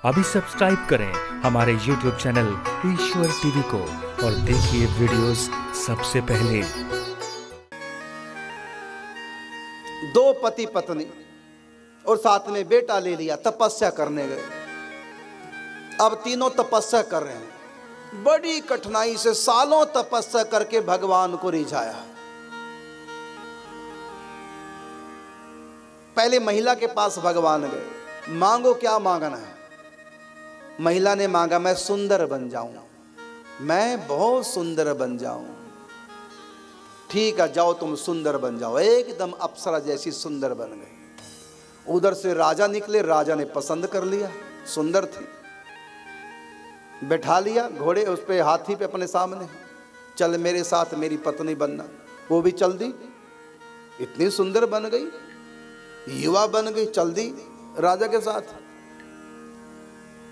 अभी सब्सक्राइब करें हमारे YouTube चैनल ईश्वर टीवी को और देखिए वीडियोस सबसे पहले। दो पति पत्नी और साथ में बेटा ले लिया, तपस्या करने गए। अब तीनों तपस्या कर रहे हैं, बड़ी कठिनाई से सालों तपस्या करके भगवान को रिझाया। पहले महिला के पास भगवान गए, मांगो क्या मांगना है। महिला ने मांगा मैं सुंदर बन जाऊं, मैं बहुत सुंदर बन जाऊं। ठीक है, जाओ तुम सुंदर बन जाओ। एकदम अप्सरा जैसी सुंदर बन गई। उधर से राजा निकले, राजा ने पसंद कर लिया, सुंदर थी, बैठा लिया घोड़े उस पे, हाथी पे अपने सामने, चल मेरे साथ मेरी पत्नी बनना। वो भी चल दी, इतनी सुंदर बन गई, युवा बन गई, चल दी राजा के साथ।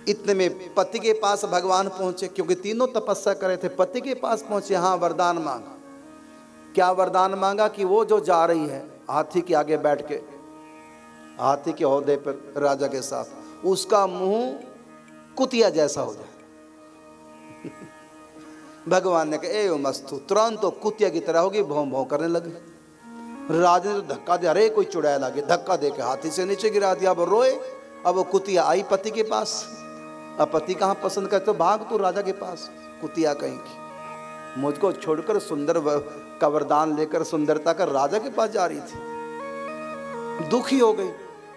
इतने में पति के पास भगवान पहुंचे, क्योंकि तीनों तपस्या करे थे। पति के पास पहुंचे, हाँ वरदान मांगा। क्या वरदान मांगा कि वो जो जा रही है हाथी के आगे बैठ के, हाथी के ओहदे पर राजा के साथ, उसका मुंह कुतिया जैसा हो जाए। भगवान ने कहा ए मस्तु, तुरंत तो कुतिया की तरह होगी, भौं भौं करने लगे। राजा ने तो धक्का दिया, अरे कोई चुड़ैल आ गया, धक्का दे के हाथी से नीचे गिरा दिया। अब रोए, अब वो कुतिया आई पति के पास। अब पति कहाँ पसंद करते, तो भाग तू राजा के पास, कुतिया कहीं की, मुझको छोड़कर सुंदर का वरदान लेकर सुंदरता का राजा के पास जा रही थी। दुखी हो गई,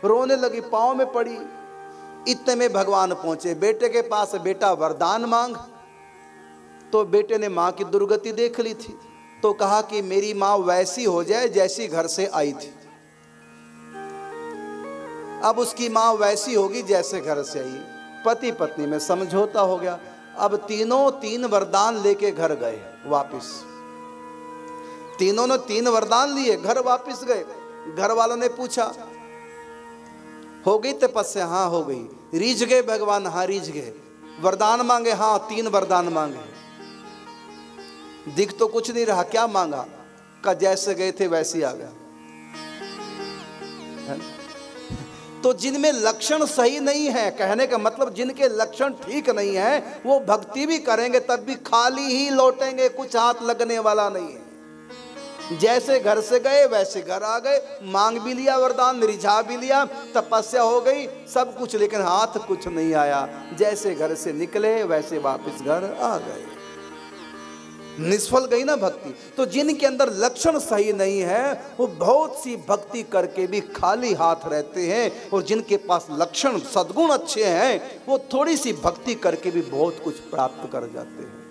रोने लगी, पाँव में पड़ी। इतने में भगवान पहुंचे बेटे के पास। बेटा वरदान मांग। तो बेटे ने माँ की दुर्गति देख ली थी, तो कहा कि मेरी माँ वैसी हो जाए जैसी घर से आई थी। अब उसकी माँ वैसी होगी जैसे घर से आई। पति पत्नी में समझौता हो गया। अब तीनों तीन वरदान लेके घर गए वापिस। तीनों ने तीन वरदान लिए, घर वापिस गए। घर वालों ने पूछा हो गई तपस्या? हाँ हो गई। रीझ गए भगवान? हाँ रीझ गए। वरदान मांगे? हाँ 3 वरदान मांगे। दिख तो कुछ नहीं रहा, क्या मांगा? का जैसे गए थे वैसे आ गया। तो जिनमें लक्षण सही नहीं है, कहने का मतलब जिनके लक्षण ठीक नहीं है, वो भक्ति भी करेंगे तब भी खाली ही लौटेंगे, कुछ हाथ लगने वाला नहीं है। जैसे घर से गए वैसे घर आ गए, मांग भी लिया वरदान, रिझा भी लिया, तपस्या हो गई, सब कुछ, लेकिन हाथ कुछ नहीं आया। जैसे घर से निकले वैसे वापस घर आ गए। निष्फल गई ना भक्ति। तो जिनके अंदर लक्षण सही नहीं है, वो बहुत सी भक्ति करके भी खाली हाथ रहते हैं, और जिनके पास लक्षण सद्गुण अच्छे हैं, वो थोड़ी सी भक्ति करके भी बहुत कुछ प्राप्त कर जाते हैं।